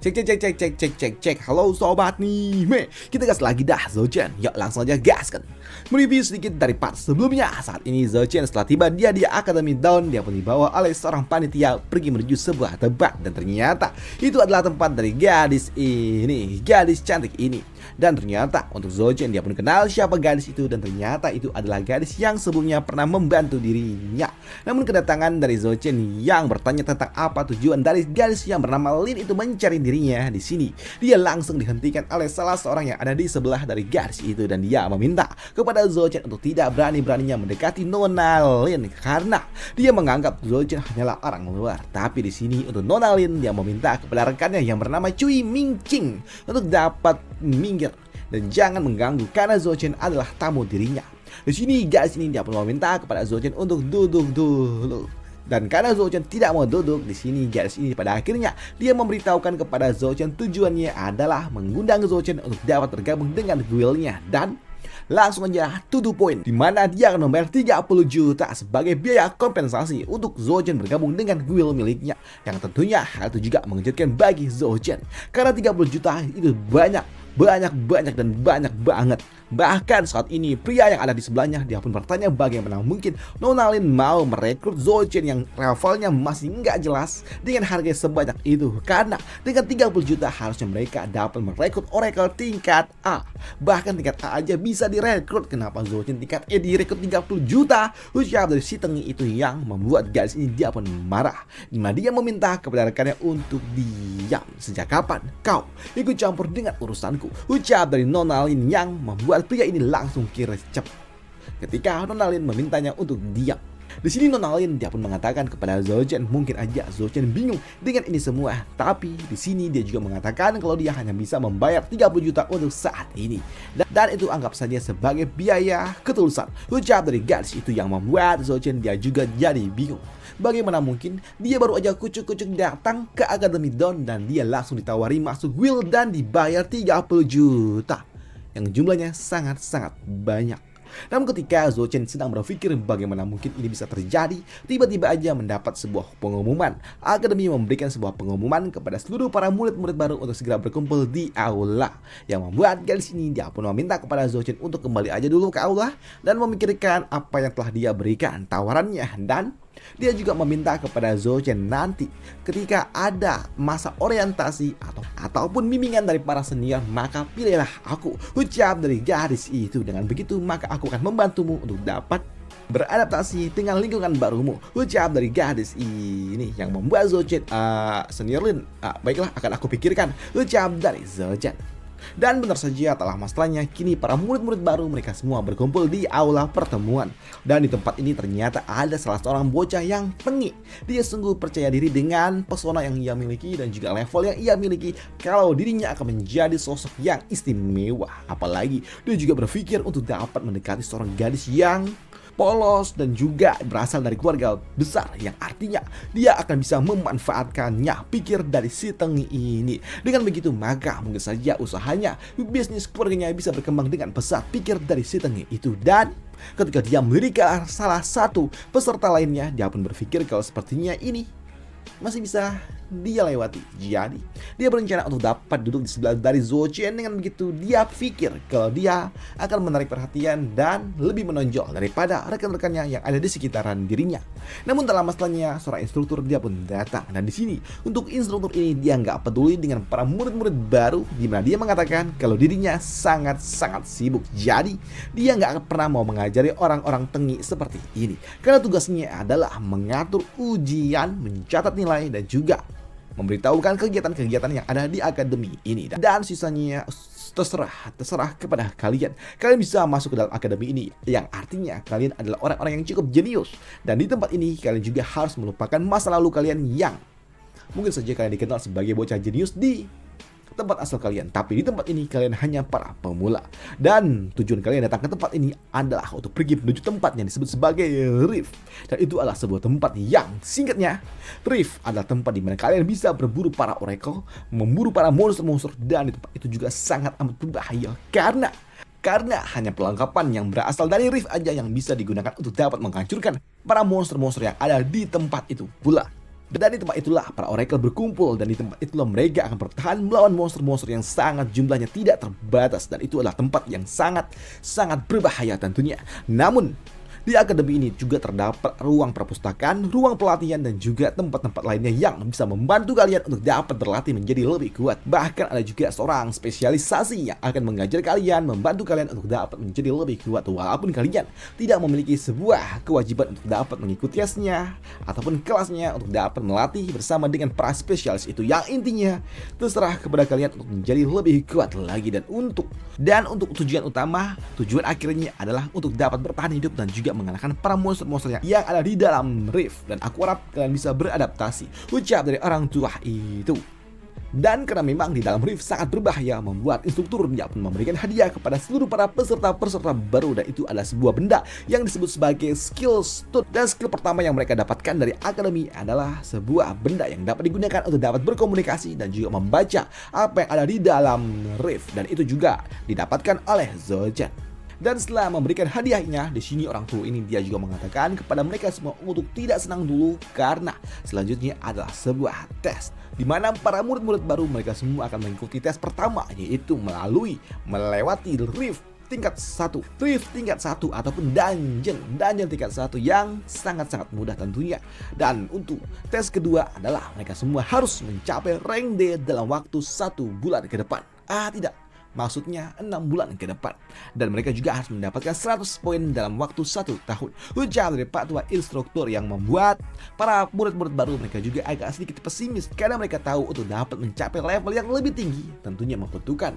Cek. Halo sobat anime. Kita gas lagi dah Zouchen. Yuk langsung aja gaskan. Mereview sedikit dari part sebelumnya. Saat ini Zouchen setelah tiba dia di Academy Dawn, dia pun dibawa oleh seorang panitia pergi menuju sebuah tempat, dan ternyata itu adalah tempat dari gadis ini, gadis cantik ini. Dan ternyata untuk Zouchen dia pun kenal siapa gadis itu, dan ternyata itu adalah gadis yang sebelumnya pernah membantu dirinya. Namun kedatangan dari Zouchen yang bertanya tentang apa tujuan dari gadis yang bernama Lin itu mencari dirinya di sini, dia langsung dihentikan oleh salah seorang yang ada di sebelah dari gadis itu, dan dia meminta kepada Zouchen untuk tidak berani-beraninya mendekati Nona Lin karena dia menganggap Zouchen hanyalah orang luar. Tapi di sini untuk Nona Lin dia meminta kepada rekannya yang bernama Cui Mingqing untuk dapat minggir dan jangan mengganggu karena Zouchen adalah tamu dirinya. Di sini gadis ini dia pun meminta kepada Zouchen untuk duduk dulu. Dan karena Zouchen tidak mau duduk, di sini gadis ini pada akhirnya dia memberitahukan kepada Zouchen tujuannya adalah mengundang Zouchen untuk dapat bergabung dengan guildnya, dan langsung aja to the point, di mana dia akan membayar 30 juta sebagai biaya kompensasi untuk Zouchen bergabung dengan guild miliknya. Yang tentunya hal itu juga mengejutkan bagi Zouchen karena 30 juta itu banyak dan banyak banget. Bahkan saat ini pria yang ada di sebelahnya dia pun bertanya bagaimana mungkin Nona Lin mau merekrut Zouchen yang levelnya masih nggak jelas dengan harga sebanyak itu, karena dengan 30 juta harusnya mereka dapat merekrut Oracle tingkat A. Bahkan tingkat A aja bisa direkrut, kenapa Zouchen tingkat E direkrut 30 juta? Ucap dari si Tengi itu yang membuat gadis ini dia pun marah, dimana dia meminta kepada rekannya untuk diam. Sejak kapan kau ikut campur dengan urusanku? Ucap dari Nona Lin yang membuat pria ini langsung kirecep ketika Nona Lin memintanya untuk diam. Di sini Nona Lin dia pun mengatakan kepada Zouchen mungkin aja Zouchen bingung dengan ini semua, tapi di sini dia juga mengatakan kalau dia hanya bisa membayar 30 juta untuk saat ini, dan itu anggap saja sebagai biaya ketulusan. Ucap dari gadis itu yang membuat Zouchen dia juga jadi bingung. Bagaimana mungkin dia baru aja kucuk-kucuk datang ke Academy Dawn dan dia langsung ditawari masuk guild dan dibayar 30 juta yang jumlahnya sangat-sangat banyak. Namun ketika Zouchen sedang berpikir bagaimana mungkin ini bisa terjadi, tiba-tiba aja mendapat sebuah pengumuman. Akademi memberikan sebuah pengumuman kepada seluruh para murid-murid baru untuk segera berkumpul di aula, yang membuat gadis ini dia pun meminta kepada Zouchen untuk kembali aja dulu ke aula dan memikirkan apa yang telah dia berikan tawarannya. Dan dia juga meminta kepada Zouchen nanti ketika ada masa orientasi ataupun bimbingan dari para senior, maka pilihlah aku. Ucap dari gadis itu, dengan begitu maka aku akan membantumu untuk dapat beradaptasi dengan lingkungan barumu. Ucap dari gadis ini yang membuat Zouchen senior Lin, baiklah akan aku pikirkan. Ucap dari Zouchen. Dan benar saja telah masalahnya kini para murid-murid baru mereka semua berkumpul di aula pertemuan. Dan di tempat ini ternyata ada salah seorang bocah yang tengik. Dia sungguh percaya diri dengan pesona yang ia miliki dan juga level yang ia miliki kalau dirinya akan menjadi sosok yang istimewa. Apalagi dia juga berpikir untuk dapat mendekati seorang gadis yang polos dan juga berasal dari keluarga besar, yang artinya dia akan bisa memanfaatkannya, pikir dari si Tengi ini. Dengan begitu maka mungkin saja usahanya, bisnis keluarganya bisa berkembang dengan pesat, pikir dari si Tengi itu. Dan ketika dia melirik salah satu peserta lainnya, dia pun berpikir kalau sepertinya ini masih bisa dia lewati. Jadi dia berencana untuk dapat duduk di sebelah dari Zouchen. Dengan begitu dia pikir kalau dia akan menarik perhatian dan lebih menonjol daripada rekan-rekannya yang ada di sekitaran dirinya. Namun dalam masalahnya seorang instruktur dia pun datang, dan di sini untuk instruktur ini dia nggak peduli dengan para murid-murid baru, di mana dia mengatakan kalau dirinya sangat-sangat sibuk. Jadi dia nggak pernah mau mengajari orang-orang Tengi seperti ini karena tugasnya adalah mengatur ujian, mencatat nilai, dan juga memberitahukan kegiatan-kegiatan yang ada di akademi ini. Dan sisanya terserah kepada kalian. Kalian bisa masuk ke dalam akademi ini, yang artinya kalian adalah orang-orang yang cukup jenius. Dan di tempat ini kalian juga harus melupakan masa lalu kalian yang mungkin saja kalian dikenal sebagai bocah jenius di tempat asal kalian, tapi di tempat ini kalian hanya para pemula. Dan tujuan kalian datang ke tempat ini adalah untuk pergi menuju tempat yang disebut sebagai Rift. Dan itu adalah sebuah tempat yang singkatnya, Rift adalah tempat di mana kalian bisa berburu para oracle, memburu para monster-monster. Dan di tempat itu juga sangat amat berbahaya karena hanya perlengkapan yang berasal dari Rift aja yang bisa digunakan untuk dapat menghancurkan para monster-monster yang ada di tempat itu pula. Dan di tempat itulah para Oracle berkumpul, dan di tempat itulah mereka akan bertahan melawan monster-monster yang sangat jumlahnya tidak terbatas, dan itu adalah tempat yang sangat berbahaya tentunya. Namun di akademi ini juga terdapat ruang perpustakaan, ruang pelatihan, dan juga tempat-tempat lainnya yang bisa membantu kalian untuk dapat berlatih menjadi lebih kuat. Bahkan ada juga seorang spesialisasi yang akan mengajar kalian, membantu kalian untuk dapat menjadi lebih kuat. Walaupun kalian tidak memiliki sebuah kewajiban untuk dapat mengikuti tesnya ataupun kelasnya untuk dapat melatih bersama dengan para spesialis itu, yang intinya terserah kepada kalian untuk menjadi lebih kuat lagi. Dan untuk tujuan utama, tujuan akhirnya adalah untuk dapat bertahan hidup dan juga mengalahkan para monster-monster yang ada di dalam Rift. Dan aku harap kalian bisa beradaptasi, ucap dari orang tua itu. Dan karena memang di dalam Rift sangat berbahaya, membuat instruktur dia pun memberikan hadiah kepada seluruh para peserta baru, dan itu adalah sebuah benda yang disebut sebagai skill stone. Dan skill pertama yang mereka dapatkan dari akademi adalah sebuah benda yang dapat digunakan untuk dapat berkomunikasi dan juga membaca apa yang ada di dalam Rift, dan itu juga didapatkan oleh Zojan. Dan setelah memberikan hadiahnya, di sini orang tua ini dia juga mengatakan kepada mereka semua untuk tidak senang dulu, karena selanjutnya adalah sebuah tes di mana para murid-murid baru mereka semua akan mengikuti tes pertama, yaitu melewati Rift tingkat 1, Rift tingkat 1 ataupun dungeon tingkat 1 yang sangat mudah tentunya. Dan untuk tes kedua adalah mereka semua harus mencapai rank D dalam waktu 1 bulan ke depan. Maksudnya 6 bulan ke depan. Dan mereka juga harus mendapatkan 100 poin dalam waktu 1 tahun. Ucap dari Pak Tua instruktur yang membuat para murid-murid baru mereka juga agak sedikit pesimis, karena mereka tahu untuk dapat mencapai level yang lebih tinggi tentunya membutuhkan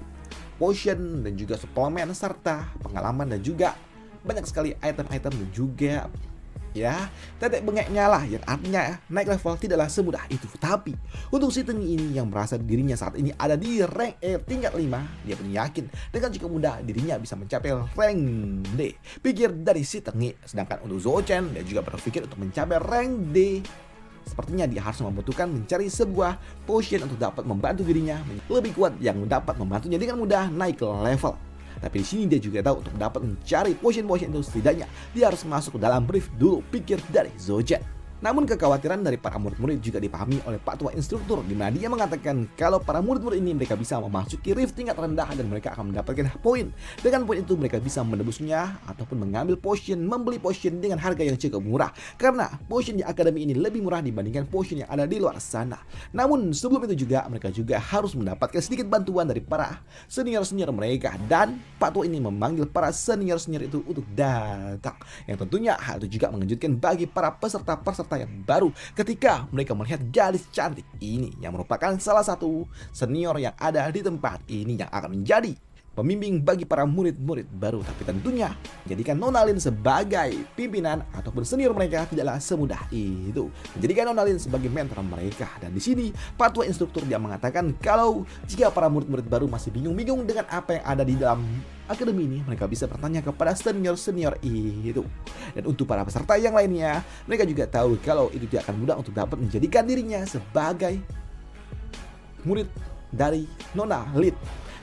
potion dan juga suplemen serta pengalaman, dan juga banyak sekali item-item dan juga tetek bengeknya lah, yang artinya naik level tidaklah semudah itu. Tapi untuk si Tengi ini yang merasa dirinya saat ini ada di rank E tingkat 5, dia pun yakin dengan cukup mudah dirinya bisa mencapai rank D, pikir dari si Tengi. Sedangkan untuk Zochen, dia juga berpikir untuk mencapai rank D, sepertinya dia harus membutuhkan mencari sebuah potion untuk dapat membantu dirinya lebih kuat, yang dapat membantunya dengan mudah naik level. Tapi di sini dia juga tahu untuk dapat mencari potion-potion itu setidaknya dia harus masuk ke dalam Rift dulu, pikir dari Zojan. Namun kekhawatiran dari para murid-murid juga dipahami oleh Pak Tua instruktur, di mana dia mengatakan kalau para murid-murid ini mereka bisa memasuki Rift tingkat rendah dan mereka akan mendapatkan poin. Dengan poin itu mereka bisa menebusnya ataupun mengambil potion, membeli potion dengan harga yang cukup murah, karena potion di akademi ini lebih murah dibandingkan potion yang ada di luar sana. Namun sebelum itu juga mereka juga harus mendapatkan sedikit bantuan dari para senior-senior mereka, dan Pak Tua ini memanggil para senior-senior itu untuk datang, yang tentunya hal itu juga mengejutkan bagi para peserta yang baru ketika mereka melihat gadis cantik ini yang merupakan salah satu senior yang ada di tempat ini, yang akan menjadi pembimbing bagi para murid-murid baru. Tapi tentunya menjadikan Nonalin sebagai pimpinan ataupun senior mereka tidaklah semudah itu. Menjadikan Nonalin sebagai mentor mereka. Dan di sini Pak Tua instruktur dia mengatakan kalau jika para murid-murid baru masih bingung-bingung dengan apa yang ada di dalam akademi ini, mereka bisa bertanya kepada senior-senior itu. Dan untuk para peserta yang lainnya, mereka juga tahu kalau itu tidak akan mudah untuk dapat menjadikan dirinya sebagai murid dari Nonalin.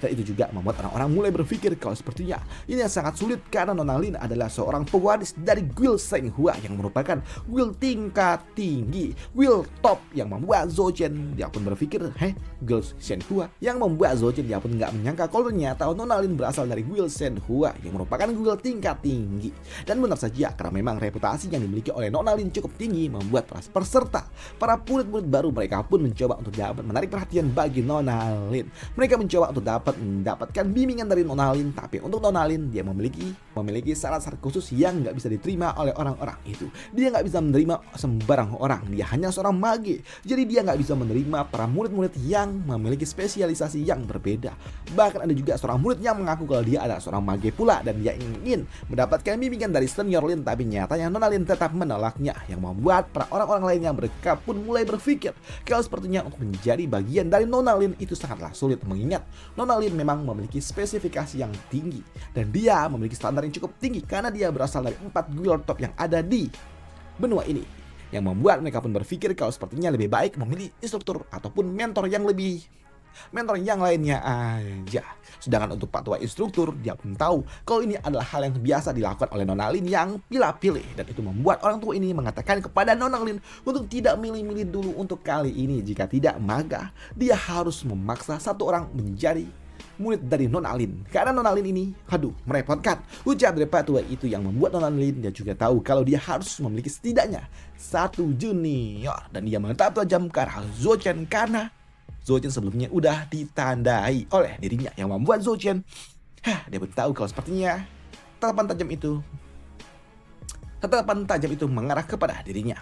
Dan itu juga membuat orang-orang mulai berpikir kalau sepertinya ini yang sangat sulit, karena Nonalin adalah seorang pewaris dari guild Shenghua yang merupakan guild tingkat tinggi, guild top, yang membuat Zochen dia pun berpikir guild Shenhua, yang membuat Zochen dia pun nggak menyangka kalau ternyata Nonalin berasal dari guild Shenhua yang merupakan guild tingkat tinggi. Dan benar saja, karena memang reputasi yang dimiliki oleh Nonalin cukup tinggi, membuat para peserta, para murid-murid baru mereka pun mencoba untuk dapat menarik perhatian bagi Nonalin. Mereka mencoba untuk dapat mendapatkan bimbingan dari Nonalin, tapi untuk Nonalin dia memiliki syarat-syarat khusus yang nggak bisa diterima oleh orang-orang itu. Dia nggak bisa menerima sembarang orang, dia hanya seorang mage, jadi dia nggak bisa menerima para murid-murid yang memiliki spesialisasi yang berbeda. Bahkan ada juga seorang murid yang mengaku kalau dia adalah seorang mage pula, dan dia ingin mendapatkan bimbingan dari senior Lin, tapi nyatanya Nonalin tetap menolaknya, yang membuat para orang-orang lainnya mereka pun mulai berpikir kalau sepertinya untuk menjadi bagian dari Nonalin itu sangatlah sulit, mengingat Nonalin memang memiliki spesifikasi yang tinggi dan dia memiliki standar yang cukup tinggi karena dia berasal dari 4 guild top yang ada di benua ini, yang membuat mereka pun berpikir kalau sepertinya lebih baik memilih instruktur ataupun mentor yang lebih mentor yang lainnya aja. Sedangkan untuk Pak Tua instruktur, dia pun tahu kalau ini adalah hal yang biasa dilakukan oleh Nona Lin yang pilih-pilih. Dan itu membuat orang tua ini mengatakan kepada Nona Lin untuk tidak milih-milih dulu untuk kali ini. Jika tidak, maka dia harus memaksa satu orang menjadi murid dari Nona Lin. Karena Nona Lin ini, merepotkan. Ucap dari Pak Tua itu yang membuat Nona Lin dia juga tahu kalau dia harus memiliki setidaknya satu junior. Dan dia menetap tajam ke arah Zhou Chen karena Zhou Chen sebelumnya udah ditandai oleh dirinya yang membuat Zhou Chen dia pun tahu kalau sepertinya tatapan tajam itu mengarah kepada dirinya.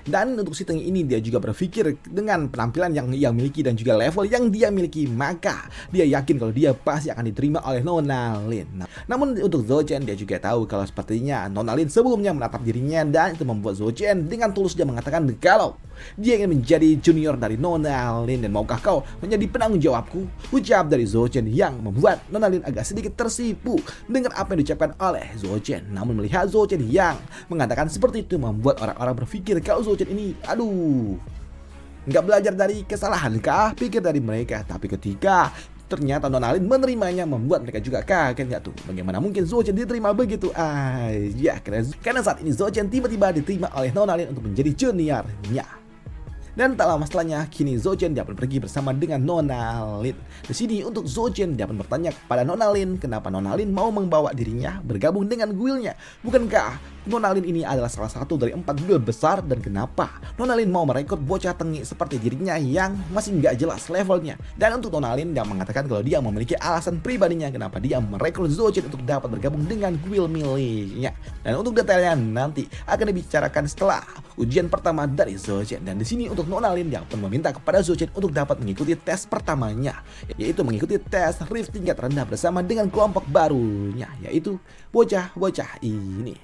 Dan untuk si Tengik ini dia juga berpikir dengan penampilan yang ia miliki dan juga level yang dia miliki, maka dia yakin kalau dia pasti akan diterima oleh Nona Lin. Namun untuk Zhou Chen dia juga tahu kalau sepertinya Nona Lin sebelumnya menatap dirinya, dan itu membuat Zhou Chen dengan tulus dia mengatakan kalau dia ingin menjadi junior dari Nona Lin. Dan maukah kau menjadi penanggung jawabku? Ucap dari Zhou Chen yang membuat Nona Lin agak sedikit tersipu dengan apa yang diucapkan oleh Zhou Chen. Namun melihat Zhou Chen yang mengatakan seperti itu membuat orang-orang berpikir kalau Zhou Chen ini nggak belajar dari kesalahan kah, pikir dari mereka. Tapi ketika ternyata Nona Lin menerimanya membuat mereka juga kaget. Nggak tuh, bagaimana mungkin Zhou Chen diterima begitu aja. Karena saat ini Zhou Chen tiba-tiba diterima oleh Nona Lin untuk menjadi juniornya. Dan tak lama setelahnya, kini Zhou Chen dapat pergi bersama dengan Nona Lin. Di sini untuk Zhou Chen dapat bertanya kepada Nona Lin kenapa Nona Lin mau membawa dirinya bergabung dengan guildnya. Bukankah Nona Lin ini adalah salah satu dari 4 guild besar, dan kenapa Nona Lin mau merekrut bocah tengik seperti dirinya yang masih nggak jelas levelnya. Dan untuk Nona Lin yang mengatakan kalau dia memiliki alasan pribadinya kenapa dia merekrut Zhou Chen untuk dapat bergabung dengan guild miliknya. Dan untuk detailnya nanti akan dibicarakan setelah ujian pertama dari Zhou Chen. Dan di sini untuk Nona Lin yang pun meminta kepada Zhou Chen untuk dapat mengikuti tes pertamanya, yaitu mengikuti tes Rift tingkat rendah bersama dengan kelompok barunya, yaitu bocah-bocah ini.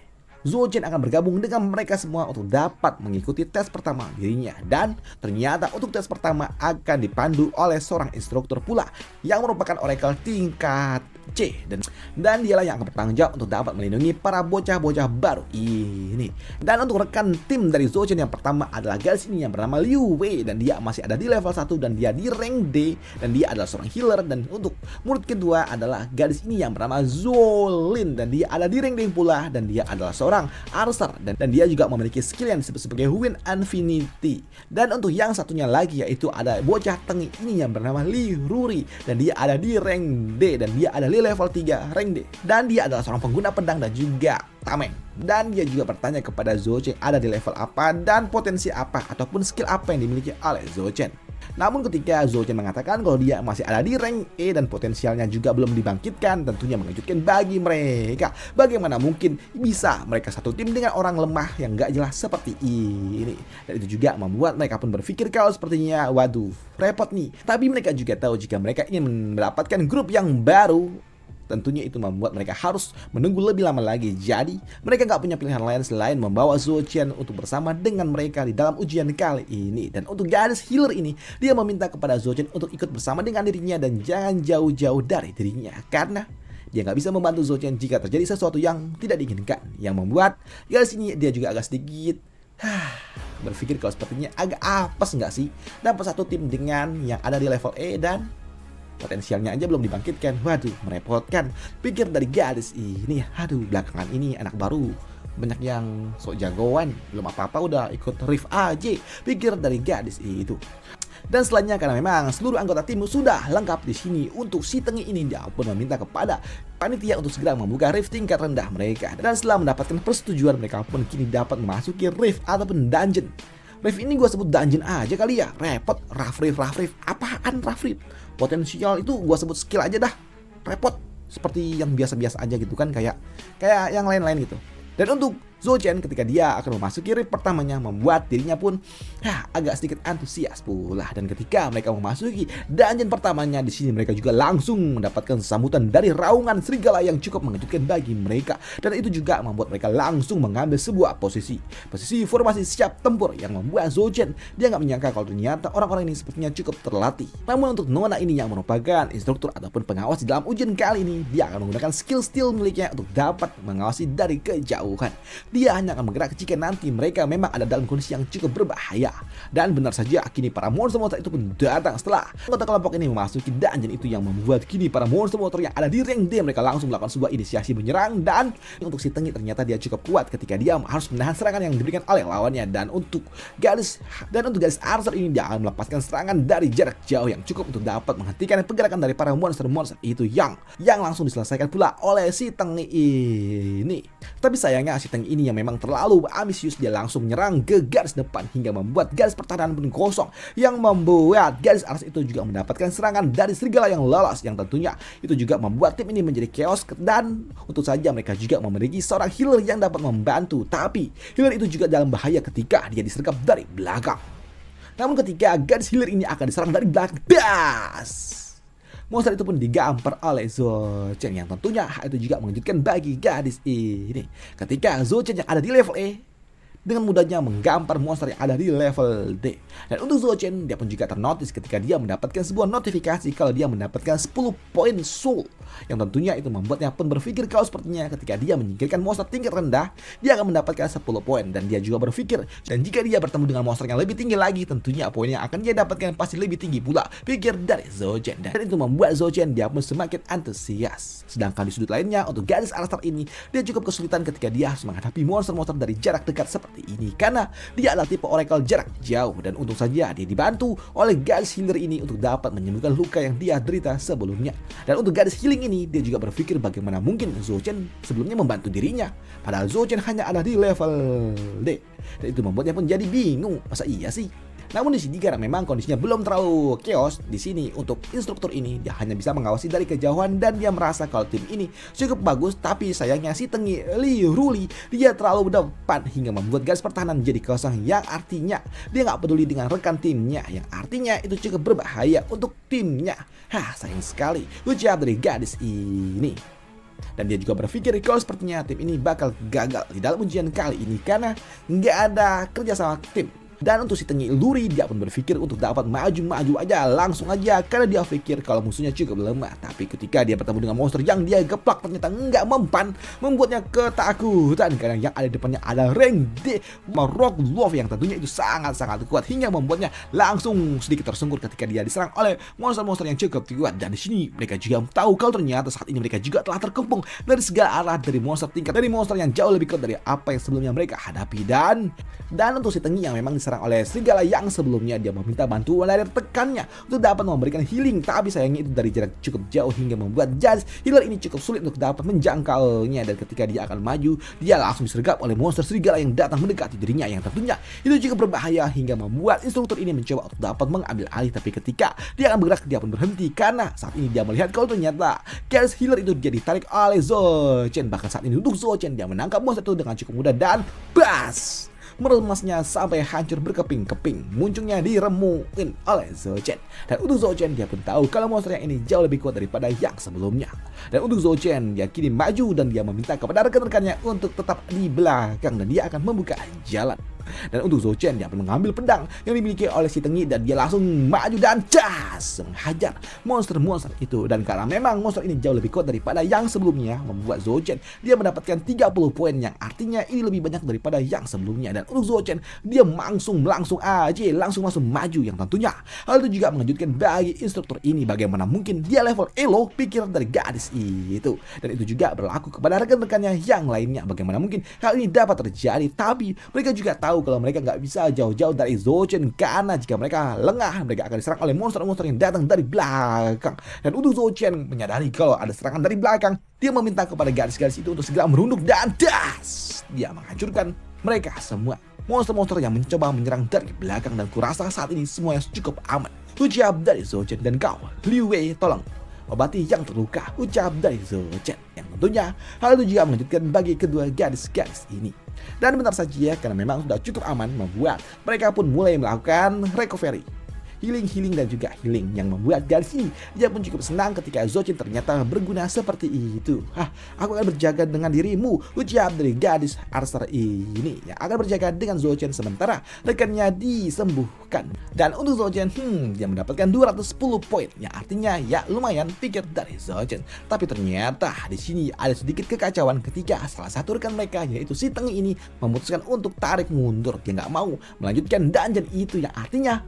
Zhou Chen akan bergabung dengan mereka semua untuk dapat mengikuti tes pertama dirinya. Dan ternyata untuk tes pertama akan dipandu oleh seorang instruktur pula yang merupakan oracle tingkat C, dan dialah yang akan bertanggung jawab untuk dapat melindungi para bocah-bocah baru ini. Dan untuk rekan tim dari Zhou Chen yang pertama adalah gadis ini yang bernama Liu Wei, dan dia masih ada di level 1 dan dia di rank D, dan dia adalah seorang healer. Dan untuk murid kedua adalah gadis ini yang bernama Zhou Lin, dan dia ada di rank D pula, dan dia adalah seorang archer, dan dia juga memiliki skill yang disebut sebagai Wind Infinity. Dan untuk yang satunya lagi yaitu ada bocah tengik ini yang bernama Li Ruri, dan dia ada di rank D, dan dia ada di level 3 rank D, dan dia adalah seorang pengguna pedang dan juga tameng. Dan dia juga bertanya kepada Zhou Chen ada di level apa dan potensi apa ataupun skill apa yang dimiliki oleh Zhou Chen. Namun ketika Zhou Chen mengatakan kalau dia masih ada di rank E dan potensialnya juga belum dibangkitkan, tentunya mengejutkan bagi mereka. Bagaimana mungkin bisa mereka satu tim dengan orang lemah yang gak jelas seperti ini. Dan itu juga membuat mereka pun berpikir kalau sepertinya waduh repot nih. Tapi mereka juga tahu jika mereka ingin mendapatkan grup yang baru, tentunya itu membuat mereka harus menunggu lebih lama lagi. Jadi mereka nggak punya pilihan lain selain membawa Zhou Chen untuk bersama dengan mereka di dalam ujian kali ini. Dan untuk gadis healer ini, dia meminta kepada Zhou Chen untuk ikut bersama dengan dirinya dan jangan jauh-jauh dari dirinya, karena dia nggak bisa membantu Zhou Chen jika terjadi sesuatu yang tidak diinginkan. Yang membuat gadis ini dia juga agak sedikit berpikir kalau sepertinya agak apes nggak sih dapat satu tim dengan yang ada di level E dan potensialnya aja belum dibangkitkan. Waduh, merepotkan, pikir dari gadis ini. Aduh, belakangan ini anak baru banyak yang sok jagoan, belum apa-apa udah ikut Rift aja, pikir dari gadis itu. Dan selanjutnya karena memang seluruh anggota tim sudah lengkap di sini, untuk si Tengik ini dia pun meminta kepada panitia untuk segera membuka Rift tingkat rendah mereka. Dan setelah mendapatkan persetujuan, mereka pun kini dapat memasuki Rift ataupun dungeon. Rift ini gue sebut dungeon aja kali ya, repot. Rafrif, apaan Rafrif? Potensial itu gue sebut skill aja dah, repot. Seperti yang biasa-biasa aja gitu kan, kayak yang lain-lain gitu. Dan untuk Zhou Chen ketika dia akan memasuki Rift pertamanya membuat dirinya pun agak sedikit antusias pula. Dan ketika mereka memasuki dungeon pertamanya, di sini mereka juga langsung mendapatkan sambutan dari raungan serigala yang cukup mengejutkan bagi mereka. Dan itu juga membuat mereka langsung mengambil sebuah posisi formasi siap tempur, yang membuat Zhou Chen dia nggak menyangka kalau ternyata orang-orang ini sepertinya cukup terlatih. Namun untuk Nona ini yang merupakan instruktur ataupun pengawas di dalam ujian kali ini, dia akan menggunakan skill steal miliknya untuk dapat mengawasi dari kejauhan. dia hanya akan bergerak jika nanti mereka memang ada dalam kondisi yang cukup berbahaya. Dan benar saja, kini para monster-monster itu pun datang setelah anggota kelompok ini memasuki dungeon itu, yang membuat kini para monster-monster yang ada di rank D mereka langsung melakukan sebuah inisiasi menyerang. Dan untuk si Tengi ternyata dia cukup kuat ketika dia harus menahan serangan yang diberikan oleh lawannya. Dan untuk garis Archer ini dia akan melepaskan serangan dari jarak jauh yang cukup untuk dapat menghentikan pergerakan dari para monster-monster itu yang langsung diselesaikan pula oleh si Tengi ini. Tapi sayangnya si Tengi ini yang memang terlalu ambisius, dia langsung menyerang ke garis depan hingga membuat garis pertahanan pun kosong, yang membuat garis Archer itu juga mendapatkan serangan dari serigala yang lolos, yang tentunya itu juga membuat tim ini menjadi chaos. Dan untuk saja mereka juga memiliki seorang healer yang dapat membantu, tapi healer itu juga dalam bahaya ketika dia disergap dari belakang. Namun ketika garis healer ini akan diserang dari belakang, monster itu pun digampar oleh Zhou-Chen, yang tentunya itu juga mengejutkan bagi gadis ini. Ketika Zhou-Chen yang ada di level E dengan mudahnya menggampar monster yang ada di level D. Dan untuk Zhou-Chen, dia pun juga ternotis ketika dia mendapatkan sebuah notifikasi kalau dia mendapatkan 10 poin soul, yang tentunya itu membuatnya pun berpikir kalau sepertinya ketika dia menyingkirkan monster tingkat rendah, dia akan mendapatkan 10 poin. Dan dia juga berpikir, dan jika dia bertemu dengan monster yang lebih tinggi lagi, tentunya poin yang akan dia dapatkan pasti lebih tinggi pula, pikir dari Zhou-Chen. Dan itu membuat Zhou-Chen dia pun semakin antusias. Sedangkan di sudut lainnya, untuk gadis Archer ini, dia cukup kesulitan ketika dia harus menghadapi monster-monster dari jarak dekat seperti ini, karena dia adalah tipe oracle jarak jauh. Dan untung saja dia dibantu oleh gadis healer ini untuk dapat menyembuhkan luka yang dia derita sebelumnya. Dan untuk gadis healing ini, dia juga berpikir bagaimana mungkin Zhou-Chen sebelumnya membantu dirinya, padahal Zhou-Chen hanya ada di level D. Dan itu membuatnya pun jadi bingung, masa iya sih? Namun di sini karena memang kondisinya belum terlalu chaos di sini, untuk instruktur ini dia hanya bisa mengawasi dari kejauhan dan dia merasa kalau tim ini cukup bagus. Tapi sayangnya si Tengi Li Ruli dia terlalu depan hingga membuat garis pertahanan jadi kosong, yang artinya dia nggak peduli dengan rekan timnya, yang artinya itu cukup berbahaya untuk timnya. Sayang sekali ucap dari gadis ini. Dan dia juga berpikir kalau sepertinya tim ini bakal gagal di dalam ujian kali ini karena nggak ada kerjasama tim. Dan untuk si Tengi Luri, dia pun berpikir untuk dapat maju aja, langsung aja, karena dia pikir kalau musuhnya cukup lemah. Tapi ketika dia bertemu dengan monster yang dia geplak ternyata nggak mempan, membuatnya ketakutan karena yang ada di depannya ada rank D Rock Love yang tentunya itu sangat-sangat kuat, hingga membuatnya langsung sedikit tersungkur ketika dia diserang oleh monster-monster yang cukup kuat. Dan di sini mereka juga tahu kalau ternyata saat ini mereka juga telah terkepung dari segala arah, dari monster tingkat, dari monster yang jauh lebih kuat dari apa yang sebelumnya mereka hadapi. Dan untuk si Tengi yang memang diserang oleh serigala yang sebelumnya, dia meminta bantuan dari rekannya untuk dapat memberikan healing, tapi sayangnya itu dari jarak cukup jauh hingga membuat gadis healer ini cukup sulit untuk dapat menjangkaunya. Dan ketika dia akan maju, dia langsung disergap oleh monster serigala yang datang mendekati dirinya, yang tentunya itu cukup berbahaya hingga membuat instruktur ini mencoba untuk dapat mengambil alih. Tapi ketika dia akan bergerak, dia pun berhenti karena saat ini dia melihat kalau ternyata gadis healer itu dia ditarik oleh Zhou-Chen. Bahkan saat ini untuk Zhou-Chen, dia menangkap monster itu dengan cukup mudah dan meremasnya sampai hancur berkeping-keping. Munculnya diremuin oleh Zhou-Chen. Dan untuk Zhou-Chen, dia pun tahu kalau monster yang ini jauh lebih kuat daripada yang sebelumnya. Dan untuk Zhou-Chen, dia kini maju dan dia meminta kepada rekan-rekannya untuk tetap di belakang dan dia akan membuka jalan. Dan untuk Zhou-Chen, dia akan mengambil pedang yang dimiliki oleh si Tengi dan dia langsung maju dan menghajar monster-monster itu. Dan karena memang monster ini jauh lebih kuat daripada yang sebelumnya, membuat Zhou-Chen dia mendapatkan 30 poin, yang artinya ini lebih banyak daripada yang sebelumnya. Dan untuk Zhou-Chen, dia langsung masuk maju, yang tentunya hal itu juga mengejutkan bagi instruktur ini. Bagaimana mungkin dia level elo, pikiran dari gadis itu. Dan itu juga berlaku kepada rekan-rekannya yang lainnya. Bagaimana mungkin hal ini dapat terjadi, tapi mereka juga tahu kalau mereka nggak bisa jauh-jauh dari Zhou-Chen, karena jika mereka lengah, mereka akan diserang oleh monster-monster yang datang dari belakang. Dan untuk Zhou-Chen menyadari kalau ada serangan dari belakang, dia meminta kepada gadis-gadis itu untuk segera merunduk dan dia menghancurkan mereka semua. Monster-monster yang mencoba menyerang dari belakang, dan kurasa saat ini semuanya cukup aman, ucap dari Zhou-Chen. Dan kau, Liu Wei, tolong obati yang terluka, ucap dari Zhou-Chen. Yang tentunya hal itu juga mengejutkan bagi kedua gadis-gadis ini. Dan benar saja, karena memang sudah cukup aman, membuat mereka pun mulai melakukan recovery. healing dan juga healing, yang membuat garis ini dia pun cukup senang ketika Zocin ternyata berguna seperti itu. Aku akan berjaga dengan dirimu, ucap dari gadis Archer ini yang akan berjaga dengan Zocin sementara rekannya disembuhkan. Dan untuk Zocin, dia mendapatkan 210 poin, yang artinya ya lumayan pikir dari Zocin. Tapi ternyata di sini ada sedikit kekacauan ketika salah satu rekan mereka, yaitu si Tengi ini, memutuskan untuk tarik mundur. Dia nggak mau melanjutkan dungeon itu, yang artinya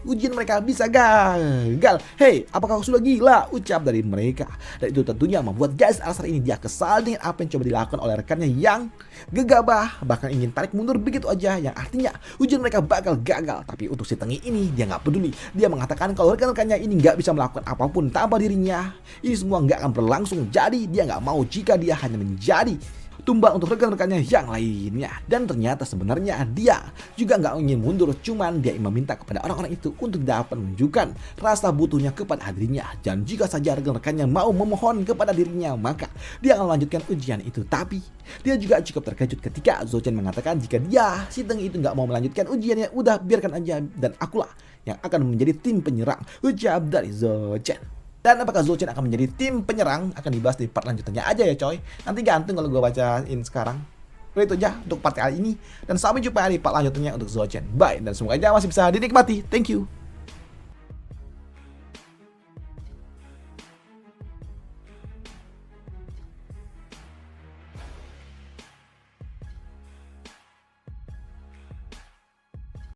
ujian mereka bisa gagal. Hei, apakah kau sudah gila? Ucap dari mereka. Dan itu tentunya membuat guys Archer ini dia kesal dengan apa yang coba dilakukan oleh rekannya yang gegabah, bahkan ingin tarik mundur begitu aja, yang artinya ujian mereka bakal gagal. Tapi untuk si Tengi ini dia nggak peduli. Dia mengatakan kalau rekan-rekannya ini nggak bisa melakukan apapun tanpa dirinya. Ini semua nggak akan berlangsung. Jadi dia nggak mau jika dia hanya menjadi tumbal untuk rekan-rekannya yang lainnya. Dan ternyata sebenarnya dia juga nggak ingin mundur, cuman dia meminta kepada orang-orang itu untuk dapat menunjukkan rasa butuhnya kepada dirinya. Dan jika saja rekan-rekannya mau memohon kepada dirinya, maka dia akan melanjutkan ujian itu. Tapi dia juga cukup terkejut ketika Zocin mengatakan jika dia si Tengi itu nggak mau melanjutkan ujiannya, udah biarkan aja dan akulah yang akan menjadi tim penyerang, ucap dari Zocin. Dan apakah Zocin akan menjadi tim penyerang akan dibahas di part lanjutannya aja ya coy. Nanti gantung kalau gue bacain sekarang. Udah itu aja untuk part kali ini. Dan sampai jumpa di part lanjutannya untuk Zocin. Bye, dan semoga aja masih bisa dinikmati. Thank you.